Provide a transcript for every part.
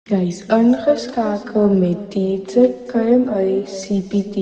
Jy's ingeskakel met DJ KMA CPT.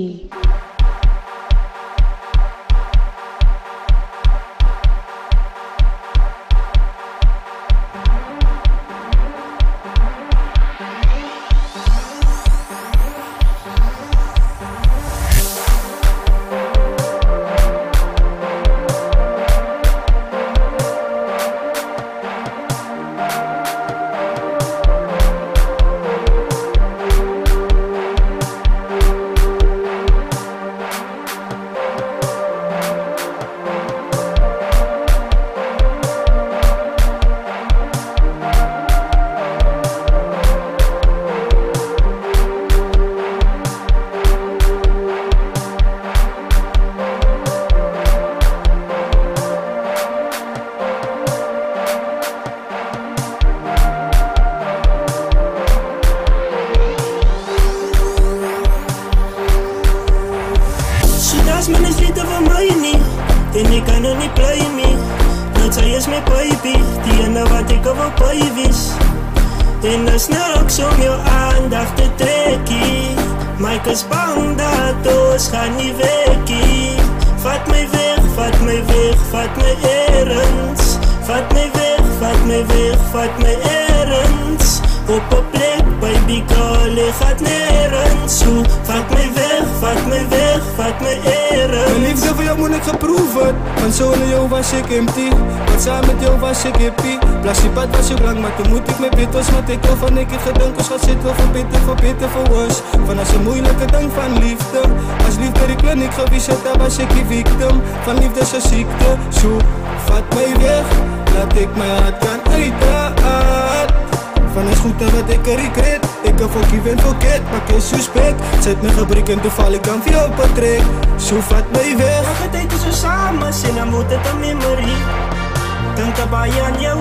Men is liefde van mij niet en ik kan er niet blij mee. Dat zij is mijn baby, die ene wat ik al op bij wist. En is niks om jou aandacht te trekken. Maar ik is bang dat ons gaan niet wegkie. Vat mij weg, vat mij weg, vat mij ergens. Vat mij weg, vat mij weg, vat mij ergens. Op een plek, baby girl, ik gaat nergens toe. Vat mij weg, vat mij weg, vat mij ergens. Mijn liefde voor jou moet ik geproeven. Want zonder jou was ik empty. Want samen met jou was ik happy. Plasje-pad was je blank, maar toen moet ik met bitters. Want ik wil van ik het gedank, als gaat zitten voor beter, voor ons. Van als een moeilijke ding van liefde. Als liefde ik ben ik gewissen, daar was ik die victim. Van liefde is een ziekte, zo vat mij weg. Laat ik mijn hart kan uiten. Van is goed en wat ik er regret. Ik kan forgive en forget, maar ik is suspect. Zet mijn gebrek en toeval ik kan veel op het trek. Zo vat mij weg. Elke tijd is zo samen, en dan wordt het een memory. Denk daarbij aan jou,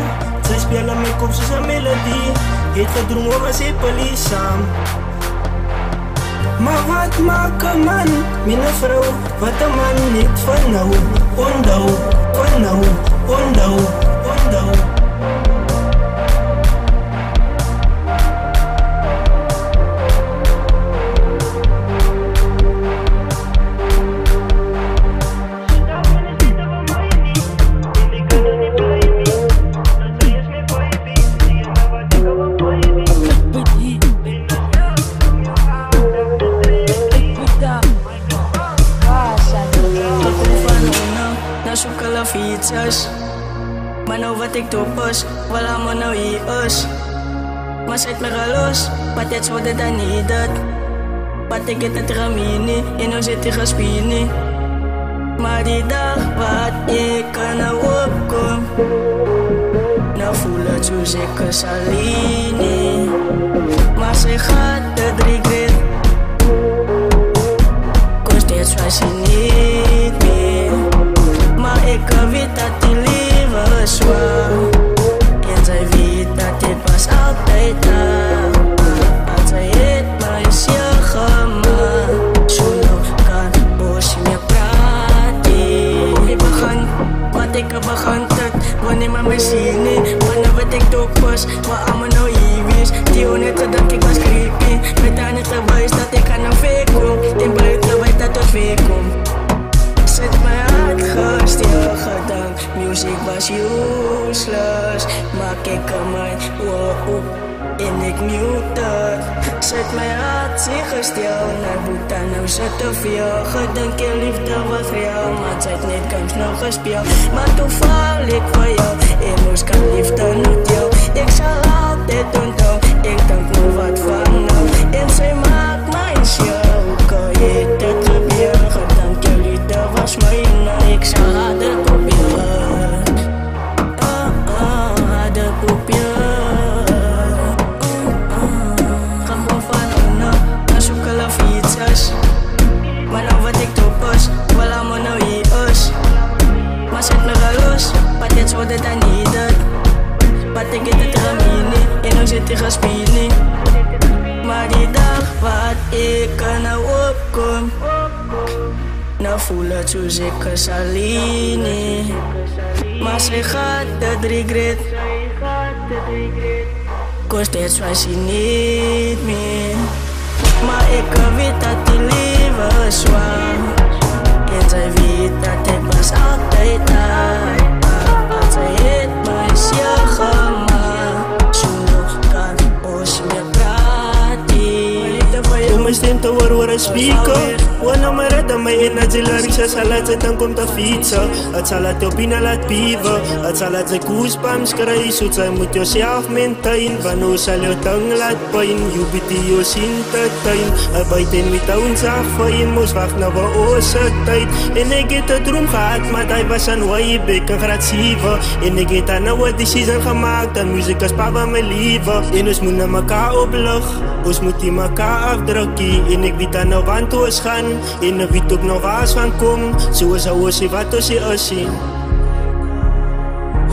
zij spelen mijn kop zoals een melodie. Het gedroomd was ik police samen. Maar wat maakt een man, mijn vrouw? Wat een man niet van nou. Ondou, van nou, ondou, ondou. Zoek alle fietsers, maar nou wat ik doe pas, wel allemaal nou hier is. Maar zet me los, maar dit wordt het dan niet dat. Wat ik het ramini, en nu zit ik gespinnen. Maar die dag wat ik kan nou opkom, nou voel het zoals ik is alleen. Maar ze gaat het regret, kost dit was je niet meer. Maar ik weet dat die leven is zwaar. En zij weet dat dit was altijd daar. Als zij het maar is je gemaakt. Zo nog kan boos meer praten. Ik begon, wat ik begon tot. Wanneer maar me zien niet. Wanneer wat ik doe pas. Wat allemaal nou hier is. Die net gedacht ik was creepy. Met haar net gewijs dat ik aan een fake kom. In buiten weet dat het fake komt. Zet mijn hart gestilgedankt. Music was useless. Maak ik er mijn oor op en ik mute het. Zet mijn hart zich stil. Naar Boeta nou zit te veel. Gedenk je liefde was real. Maar het is niet ganz nog gespeeld. Maar toen val ik voor jou. En moest kan liefde niet jou. Ik zal altijd onthouden. Ik denk me wat van nou. En zij maakt mijn show. Kan je dit gebeuren? Gedank je liefde was mijn. Ik zal harder proberen. Harder proberen. Ga gewoon van naar zoek alle fietsers. Maar nou wat ik doe pas, wel allemaal nou hier is. Maar zet me los, maar dit wordt het dan niet dat. Wat ik het ramini, en nu zit ik gespinnen. Maar die dag wat ik er nou opkom, nou voel het zoals ik is alleen. Maar ze gaat het regret. 'cause that's why she need me. Maar ik weet dat die liefde zwaar. En zij weet dat ik was altijd daar. Als zij het me is je gemaakt. Zoek kan ons meer praten. Om mijn stem te horen speaker. Wana marada may energy laring sa salat sa tangkom ta fietsen. At salat yo pinalat piva. At salat sa goosebumps karay isut sa mut yourself maintain. Vano sa lyo tanglat pain. Ubiti yo sintatain. Abaitin mi taun sa fayin mo svak na wa osatay. Inegita drum gaat matay basan waibik ang kratsiva. Inegita na wa decision gemaakt. Dan muziek as papa my lieve. Inus mo na makaoplag. Ons moet die maka-afdrukkie. En ek weet nou want ons gaan. En ek weet ook nog waar van kom. Soos ou osie wat ons hier is.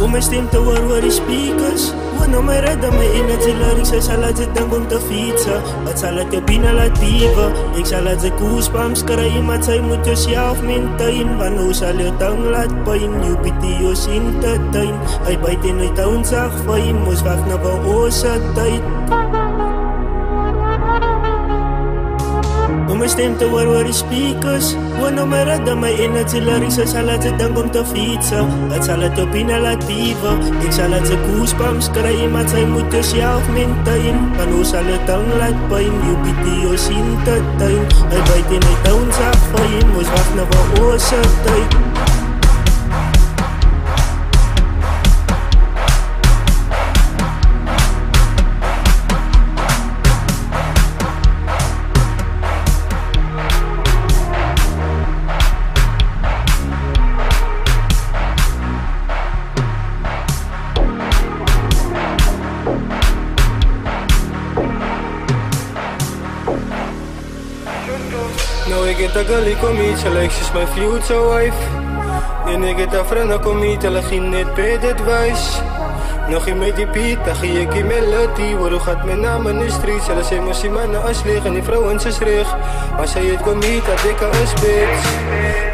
Om my stem te hoor oor die speakers. Wana my rada my energy lyrics. Sy sal laat sy dink om te fietsen. Het sal laat jou pina laat diewe. Ek sal laat sy goosebumps kry. Maar sy moet jouself maintain. Want hoe sal jou tang laat pijn. Jou bitie jou sien te tuin. Hy byt en hy toon sag fijn. Moes wacht na wou oose tyd. Om my stem te hoor oor die speakers. Wana my rada my energy lyrics. Sy sal laat sy dink om te fietsen. Het sal laat jou pina laat diewe. Ek sal laat sy goosebumps kry. Maar sy moet jouself maintain. Want hoe sal jou tang laat pijn. Jou bitie jou sien te tuin. Hy byt en hy toon sag fijn. Moes wacht na wou oose tyd. Nou ik het agali commit, she like she's my future wife. En ik het afrana commit, hulle geen net bad advice. Nog in met die beat, dan gie ek die melodie. Waar hoe gaat mijn naam in de streets? Hulle sê mos die mannen as leeg en die vrouwens is reg. Maar sy het commit, dat ek al is bitch.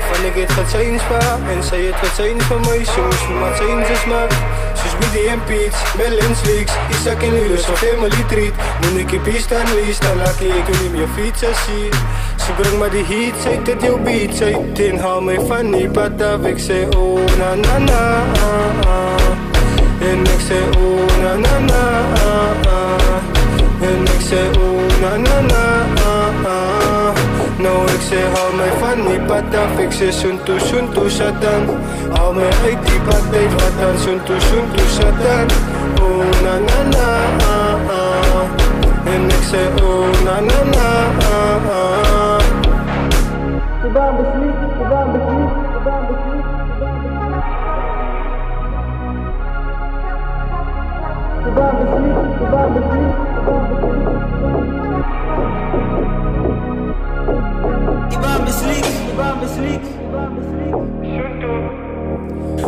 Van ek het gaat zijn spa, en sy het gaat zijn van my. Soos maar zijn ze smaak. Soos met die MP's, Melons leaks. Isaac en Lulus of family treat. Moet ek die beest aan lees, dan laat ek nie meer fietsen sien. Ze bring maar die heat, zij tot jouw beat. Zij ten hou mij van die pad af. Ik zei oh na na na. En ik zei oh na na na. En ik zei oh na na na. Nou ik zei hou mij van die pad af. Ik zei suntu satan. Hou mij uit die pad uit wat dan suntu satan. Oh na na na. En ik zei oh na na na.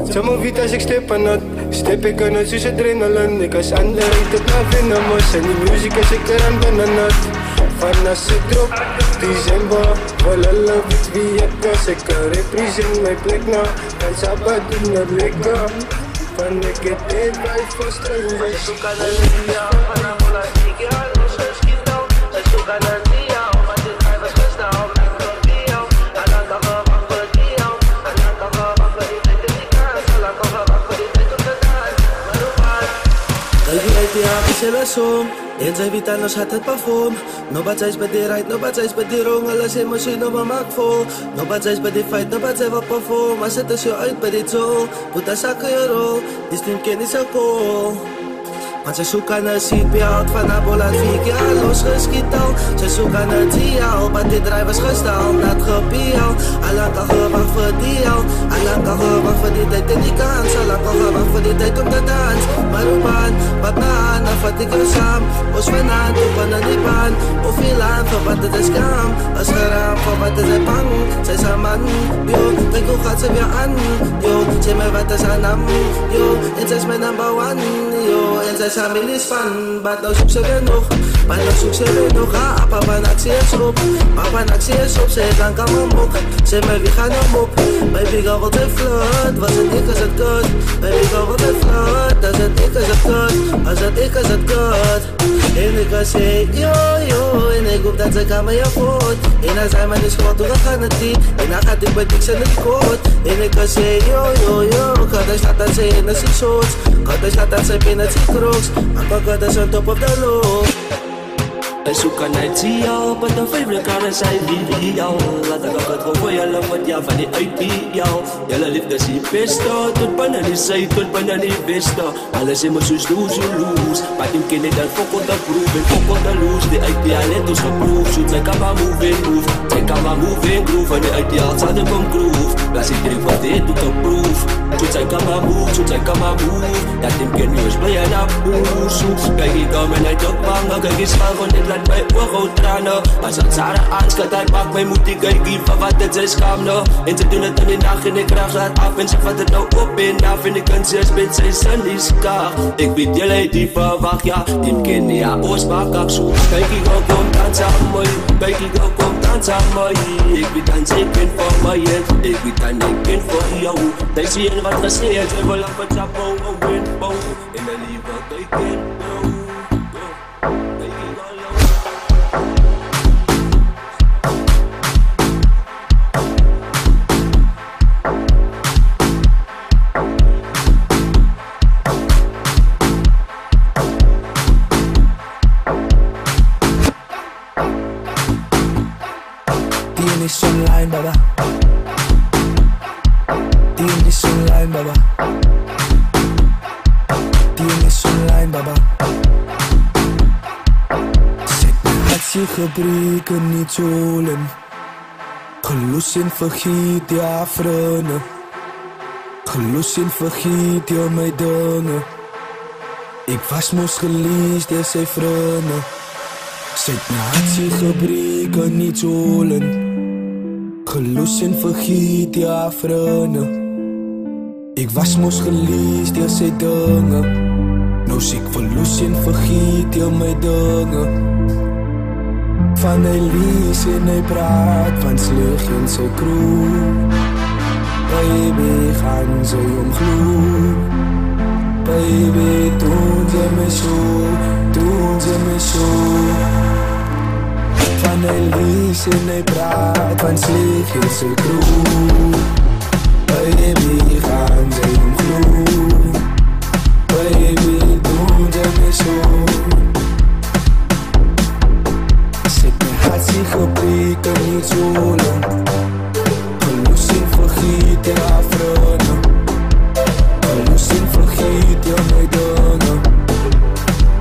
Some of it as ik step aan het. Step ik aan het soos adrenaline. Ik as ander uit het na venomous. En die muziek as ik eraan ben aan het. Van as ik drop December. Wel hulle weet wie ek is. Ek kan represent my plek na. En sabat doen het lekker. Van ek het dead vibes for strangers. Zoek aan een dia. Van een bola die ik al los geschiet nou. Zoek aan een dia. Omdat dit hij was gestaan. Met een video. En dan kan we wacht voor die jou. En dan kan we wacht voor die tijd in die kans. En dan kan we wacht voor die tijd op de dans. Maar hoe vaak? Kijk je uit die happy zela som. En zij weet aan ons had het perform. Nobody is bij de right, nobody is bij de wrong. Alles emotie, nobody maakt vol. Nobody is bij de fight, nobody is wat perform. Maar zet als je uit bij dit zo. Put dat zak in je rol. Die team ken is ook cool. Want ze zoeken naar seatbelt. Van haar bol aan 4 keer losgeschiet al. Ze zoeken naar die al. Maar dit drive was gestald, dat gepiel. Allang kan gewacht voor die al. Allang kan gewacht voor die tijd in die kans. Allang kan gewacht voor die tijd om te dans. Maar hoe baan, wat na aan, dan vat ik jou saam. Ons vanaan, toepen aan die baan. Hoeveel aan, voor wat het is kam. Als geraam, voor wat het is bang. Zij is haar man, yo. Kijk hoe gaat ze weer aan, yo. Zeg mij wat is haar naam, yo. En zij is mijn number one, yo. En zij is families van, but nou zoek ze weer nog. Panasok sy reno ka, papanak siya soap. Papanak siya soap, sy het lang kan mamok. Sê my wie gaan nou mop? Baby girl wat hy flirt, was het ek is het kut. Baby girl wat hy flirt, as het ek is het kut. As het ek is het kut. En ek kan sê yo yo, en ek hoop dat sy kan my afvoort. En as hy my nie schot, hoe gaan het die? En dan gaat ek by dik sy nie koot. En ek kan sê yo yo yo, kat hy slaat aan sy en as sy shorts. Kat hy slaat aan sy pen en sy crocs. Maar kat hy on top of the low. I zoek aan uit zie jou, met een favorite kan en zij wie jou. Laat ik het gewoon voor je wat jou van die uit die jou. Jelle liefde is die beste, tot binnen die zij, tot binnen die beste. Alles in mijn zus lose, maar die ken ik dan fokkel de proef en fokkel de loose. Die uit die alleen is geproefd, zoet zij kan maar move in groove. Zij kan maar move in groove, en die uit die haalt zaten van groove. Laat ik drink wat dit doet op proef. Zoet zij kan maar move, zoet zij kan maar move. Dat die ken nu is blij en op boos. Kijk ik kom en hij toch bang, kijk ik schaal van dit laat my oog uit tranen. As het Sarah aanskat, hy maak my moet die kykie van wat het sy skaam nou. En sy doen het in die nacht en ek raag laat af. En sy vat het nou op en af en ek kan sy met sy sin die skaag. Ek weet jylle het die verwacht, ja, die ken nie, ja, oos maak ek so. Kykie gauw kom dans aan my, kykie gauw kom dans aan my. Ek weet dan sy ken vir my, ek weet dan ek ken vir jou. Sy sê en wat gesê het, sy wil op het sap bouw, en bouw. En my liewe kykie bouw. is online, baba. Die is online, baba. Die is online, baba. Zet mijn hartje gebreken niet zolen. Geloos en vergiet ja vrienden. Geloos en vergiet ja my dinge. Ik was moest geleasd ja sy vrienden. Zet mijn hartje gebreken niet zolen. Geloos en vergiet ja vrienden. Ik was moest geleasd ja sy dinge. Nou sê ek verloos en vergiet ja my dinge. Van hy lees en hy praat van slig en sy kroeg. Baby, gaan sy omgloed. Baby, doen sy my so, doen sy my so. Van hy lees en hy praat van slig en sy kroeg. Baby, gaan sy omgloed. Baby, doen sy my so. Hartje gebreken niet zo lang. Geloos en vergiet ja vrienden. Geloos en vergiet ja my dinge.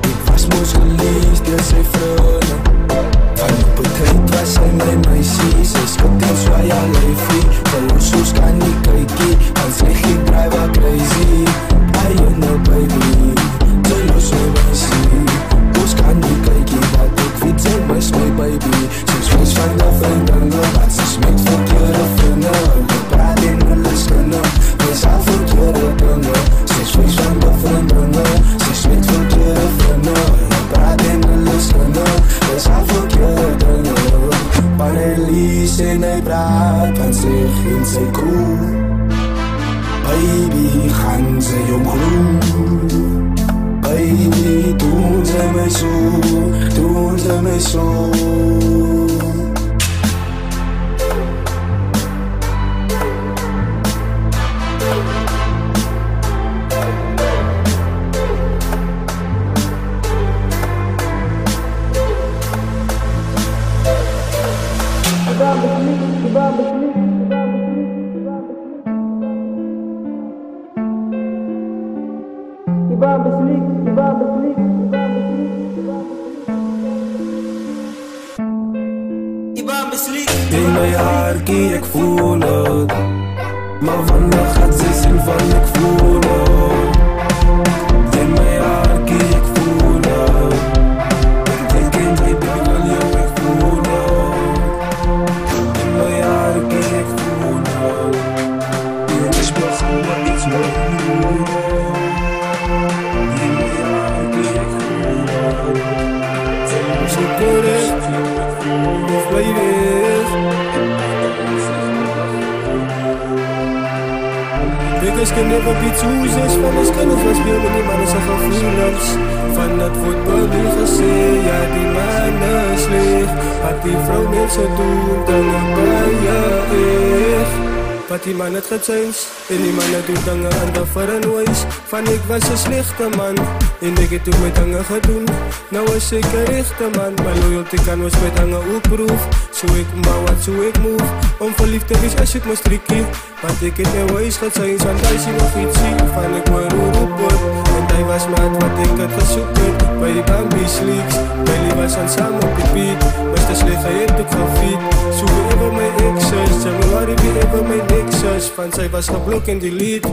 Ik was moest geleasd ja sy vrienden. Van op het tijd was sy my meisie. Sy skit en zwaai al lyfie. Geloos soos kan nie kykie. Want sy geen draai wat crazy. I you know baby. Geloos my meisie. Oos kan nie kykie wat ek weet sy mis my baby. Sy's vlees van die vriendinge, wat sy smet verkeerde vriende. Hulle praat en hulle skinne, wees al verkeerde dinge. Sy's vlees van die vriendinge, sy smet verkeerde vriende. Hulle praat en hulle skinne, wees al verkeerde dinge. Maar hy lees en hy praat van sig en sy kroeg. Baby, gaan sy omgloed. Baby, doen sy my so, doen sy my so. In my haarkie ek voel het. Maar vandag gaat sy sien van ek voel het. In my haarkie ek voel het. Ek ken jy baby girl jou ek voel het. In my haarkie ek voel het. Jy is begonnen iets mooi. In my haarkie ek voel het. Zoek me recht, of blijf weg. Biggers can never be choosers. Van ons kunnen verspelen met die mannen zijn gevoelens. Van het voetbal nu gezien, ja die mannen is leeg. Wat die vrouw met ze doen, dan ben je echt. Wat die man het gechanged, en die mannen doen dingen aan de verandering. Van ik was een slechte man, en ik heb toen met dingen gedaan. Nou was ik een rechte man, maar loyalty kan was met dingen oproef. Zo ik bouw wat, zo ik move. Om verliefd te wees als ik me strikkie. Want ik heb mijn wijs gechanged, want hij zie nog iets zien. Van ik me roepen, en hij was maat wat ik had gezoekt heb. Bij die Bambi's leaks, bij die was aan samen op de beat. Was de slecht geënt ook gefiet. Zo wie even mijn exes, zeg me waar wie even mijn exes. Van zij was geblokt in die lied.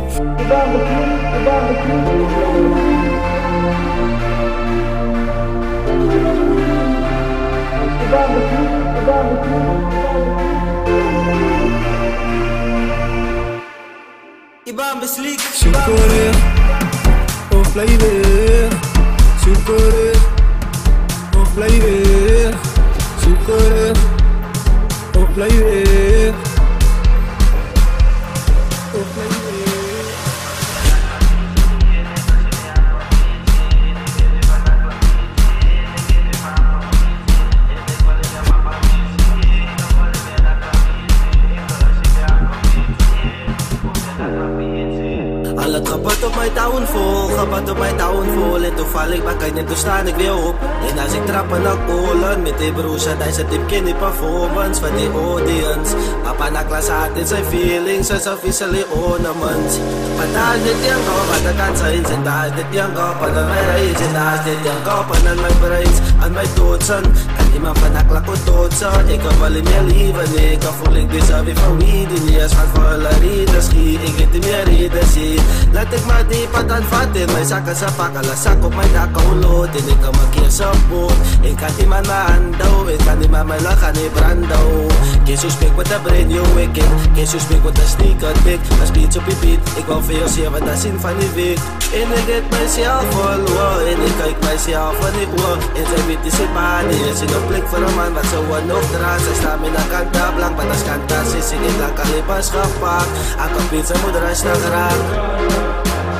Ibaan besliek. Zoek er of blijf weg. Zoek er of blijf weg. Zoek er of blijf weg. Of blijf weg. Al het gepat op mijn downfall, en toen val ik bakken en toen sta ik weer op. En als ik trap en dan kolen met die broers, hij zet die in die performance van die audience. Papa na klas had in zijn feelings, als officially ornaments. Maar daar is dit young up, maar dat kan zijn, en daar is dit young up, en dan mijn reis, en daar is dit young up, en dan mijn brains, en mijn doodsen. Kan iemand van dat klak doodsen, ik kan wel in meer leven, nee, ik kan voel ik dus alweer van wie, die niet eens van volle reden schiet, ik weet niet meer reden zie. Laat ik maar die pad aanvatten, mijn zakken zijn pakken, laat zak op mijn dak lood. En ik kan mijn keer zo boot, ik kan die man mijn handen, ik kan die man mijn lachen niet branden. Kies hoe speak met de brain, you wicked, kies hoe speak met de sneaker dik. Als beats op je beat, ik wou veel zien wat dat zin van die week. En ik get mijzelf verloren, en ik kijk mijzelf van die oor. En zij weet die zit maar niet, is in een blik voor een man wat zo wat nog draait. Zij staan met een kant daar blank, maar dat is kant daar zit, ik lang alleen pas gepakt. Aan kapit zijn moeder is nog raar.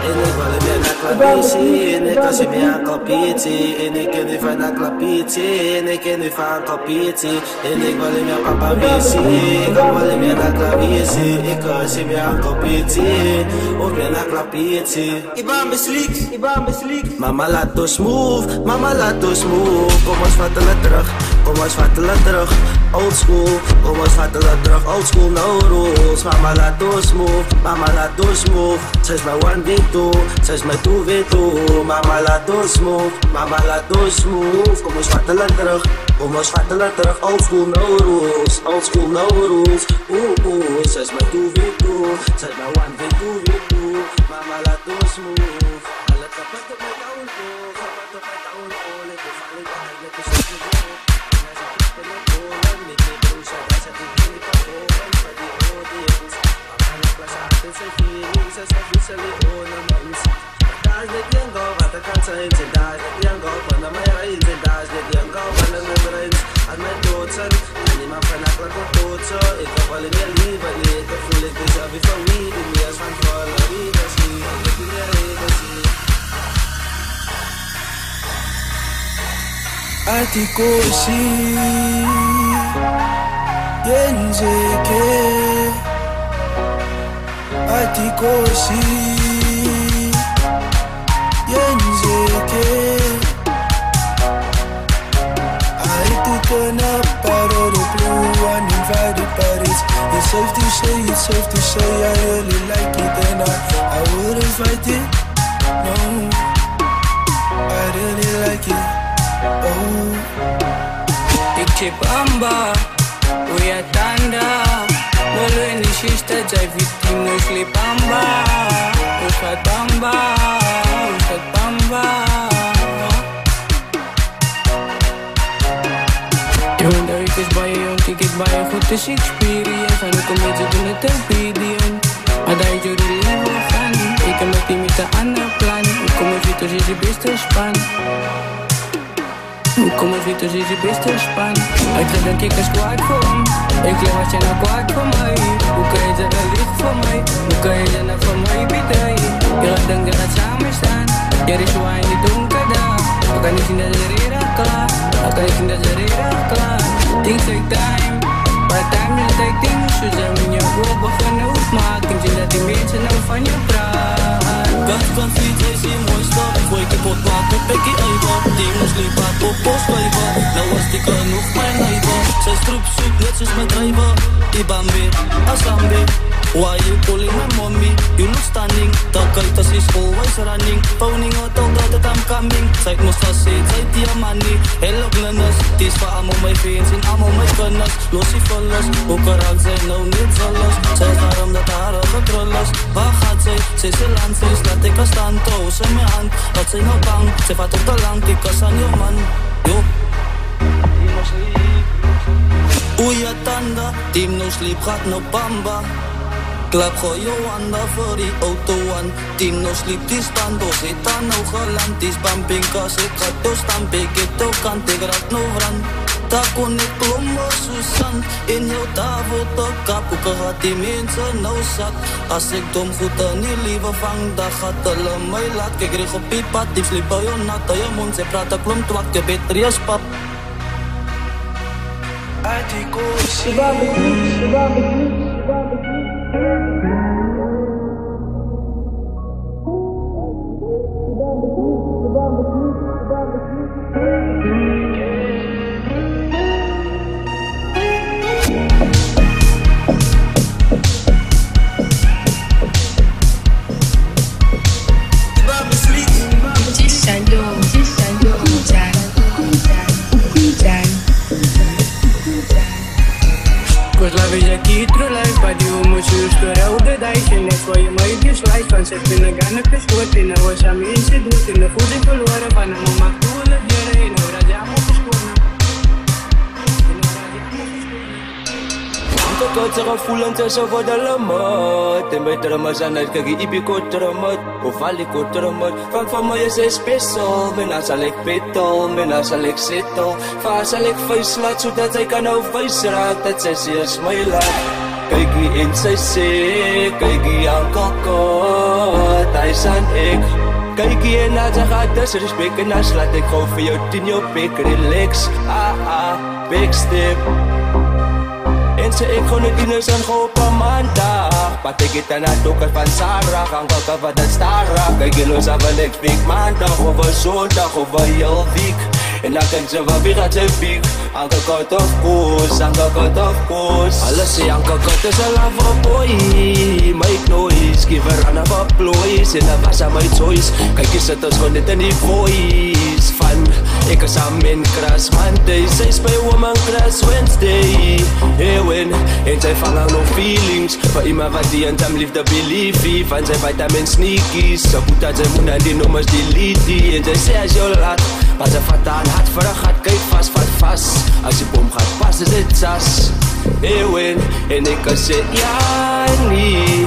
En ik wil meer naar klapitie, en ik als je meer aan kapitie. En ik ken niet van naar klapitie, en ik ken niet van kapitie. En ik wil meer papa missie, ik wil meer naar klapitie. Ik als je meer aan kapitie, of meer naar klapitie. Ibaan besliek, mama laat ons move, mama laat ons move. Kom ons vattelen terug, kom ons vattelen terug. Old school, kom ons vattelen terug. Old school, no rules. Mama laat ons move, mama laat ons move. Zij is mijn 1v2, zij is mijn 2v2. Mama laat ons move, mama laat ons move. Kom ons vattelen terug, kom ons vattelen terug. Old school, no rules, old school, no rules. Zij is mijn 2v2, zij is mijn 1v2v2. Mama laat ons move. Alle kapot op mijn downfall, kapot op mijn downfall. Ik beval ik dat ik net een stukje wil. Atikosi yenzeke Atikosi yenzeke I to turn up out of the blue uninvited parties. It's safe to say I really like it and I wouldn't fight it, no. I really like it. Ikibamba, uyatanda molweni shista jai victim uslipamba ushatamba Jongen, de week is bij je jong, ik het bij je goed is experience. En ook een beetje doen het obedient. Maar daar is jullie leven gaan. Ik heb met die met de andere plan. Ik kom even tussen je beste span. Hoe kom ik niet, dus is je beste span. Ik zeg dat ik een kwaad voor hem. Ik zeg wat je nou kwaad voor mij. Hoe kan je zeggen licht voor mij? Hoe kan je zeggen voor mij bedrijven? Je gaat denken dat samen staan. Je is zo in die donker daar. Ik kan niet zien dat ze reden klaar. Ik kan niet zien dat ze reden klaar. Things take time. Maar time will take things. Dus dan moet je ook beginnen opmaken. Ik zie dat die mensen nou van je praten. Kans van fiets, hij zie mooi stap. Gooi ik op wat met Becky Eiber. Die moest liep uit op postwijver. Nou was die genoeg mijn neighbor. Zij stroep zoek, net zoals mijn drijver. Ibambe, Asambe. Why you pulling my mommy? You look stunning. Takaitas is always running. Phoning out all that I'm coming. Zij moest al zien, zij die money. Hello glennes. Die is voor allemaal mijn fans en allemaal mijn gunners. Losie volles, ook eraan zijn nou niet zolles. Zij is daarom dat haar getrolles. Waar gaat zij? Zij is land, zij is laat ik haar staan. Trouw ze mijn hand, dat zij nou bang. Zij vat op te lang, die kas aan je man. Yo. Oeja tanda, team no sleep, gaat no bamba. Klap gooi je handen voor die auto aan. Team no sleep, die stand door zit aan nou geland. Die is bambinkas, ik ga door staan. Pik het ook aan, ik raak no brand. Daar kon ik klommen Susan. In jouw tafel te kap. Hoe gaat die mensen nou zat? Als ik dom goed aan die lieve vang, dan gaat hulle mij laat. Kijk richt op die pad, die slip bij je nat. Je mond, ze praten klom twak, je beter je spap. Uit die koos. Zet in de gannen geschoot in de was aan mensen doet in de goede verloren van een mama koelen hier in de raja moet geschoten. Untuk kau cara fulan tersa pada lemot. Tempat termasan naik kaki ibi kau termot. Ovali kau termot. Van van mij is special. Menasalik petal, menasalik setal. Fasalik face laat zodat zij kan overwijzen raak dat zij zeer mij laat. Kijk wie in sy sê, kyk wie aan kakot, hy san ek. Kyk wie en na sy gaat disrespect en as laat ek gauw vir jou 10 jou pek, relax, backstep. En sy ek gewoon het dieners en gauw op 'n maandag. Pat ek het aan het dokker van Sarah, gaan kakka wat het stara. Kyk jy los af en next week maandag, of 'n zondag, of 'n heel week. En dan kijk ze wat weer gaat ze piek. Anke cut of course, anke cut of course. Alles say anke cut is a love boy. Make noise, give her an of applause. En dat was aan my choice. Kijk je zit ons gewoon net in die voice. Van, ik is aan mijn crash Monday. Zij is bij woman crash Wednesday. Ewen, en zij vangen no feelings. Voor iemand wat die en tam liefde beliefie. Van zij vitamin sneakies. Ze moet dat zij moet aan die nummers delete die. En zij zei als je laat. Maar ze vat aan hart voor een gat, kijk vast, vat vast. Als je boom gaat pas, is het sas. Ewen, en ik kan zeggen, ja, nee.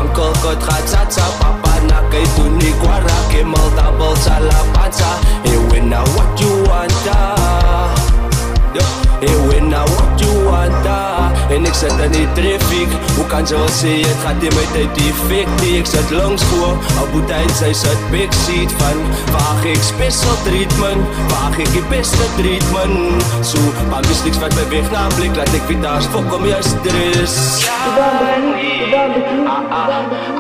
Uncle kot gaat satsa, papa na kay tuni kwara, kemal tabal sa lapansa. Ewen, now what you want, Ewen, now what you want, en ik zit in die traffic. Hoe kan ze wel zeggen, het gaat in mijn tijd die fik die. Ik zit langs voor, op het eind zij zit backseat van. Waag ik special treatment, waag ik die beste treatment. Zo, maar mis niks wat mij weg naar blik, laat ik vita's fok om je stress. Ja, nee,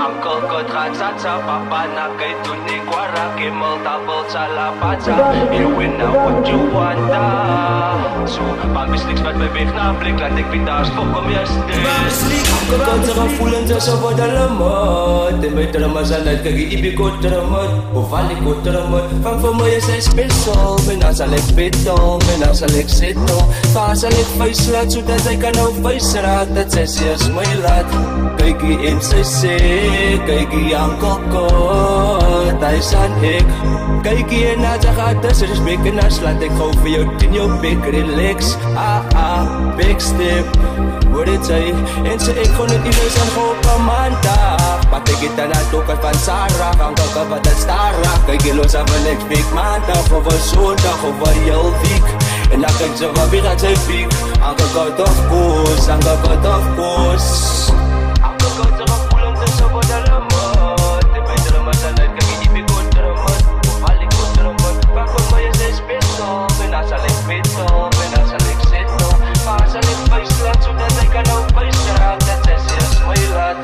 Uncle kot gaat satsa, papa na kay tuni kwara, kemal tabal sa lapansa. Ewen, now what you want, zo, maar mis niks wat mij weg naar blik, laat ik vita's fok om je stress. Anke kan zich voelen ze zo voor de lemot. En bij termasan uit kaki ibi ko termot. Ovali ko termot. Van voor mij is hij special. Menasalik petal, menasalik setal. Fasalik face laat zodat zij kan overwijzen raak dat zij zeer mij laat. Kijk wie in sy sê, kyk wie aan kakot, hy san ek. Kijk wie en na sy gaat disrespect en as laat ek gauw vir jou 10 jou bek relax. flex, big step Word het sy, en sy ek kon het ilis aan hopa mandag Pate kita na tukas pansarak, ang kakabat at starak Kay kilos aan next week mandag, over zondag, over heel week En dan kijk ze wat weer aan zijn piek Ang kakout of koos, ang kakout of koos Ang kakout sa kapulang sa sabon na lamot Di ba drama sa night, kag inibig ko dramat Bumalik ko dramat, bakit maya sa espeto Pinasa like peto, pinasa like seto Pasa like vice lang, sudat ay ka na vice track That says yes, my lad